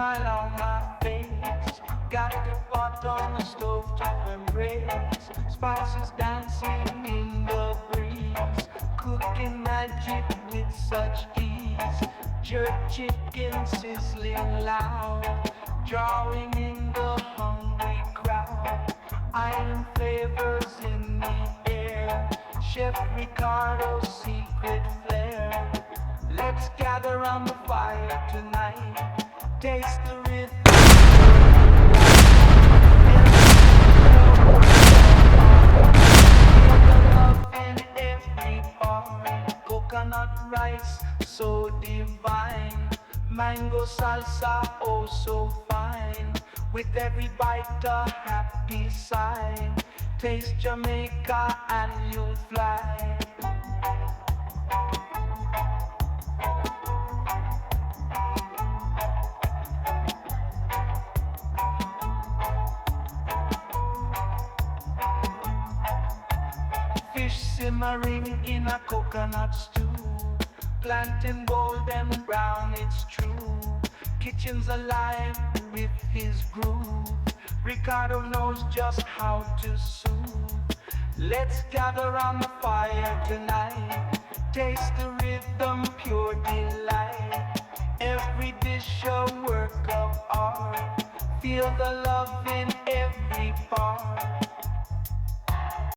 smile on my face. Got the pot on the stove to embrace. Spices dancing in the breeze. Cooking magic with such ease. Jerk chicken sizzling loud. Drawing in the hungry crowd. Iron flavors in the air. Chef Ricardo's secret flair. Let's gather around the fire tonight. Taste the rhythm. Feel the love in every part. Coconut rice, so divine. Mango salsa, oh so fine. With every bite a happy sign. Taste Jamaica and you'll fly. Fish simmering in a coconut stew. Plantain golden brown, it's true. Kitchen's alive with his groove. Ricardo knows just how to soothe. Let's gather around the fire tonight. Taste the rhythm, pure delight. Every dish a work of art. Feel the love in every part.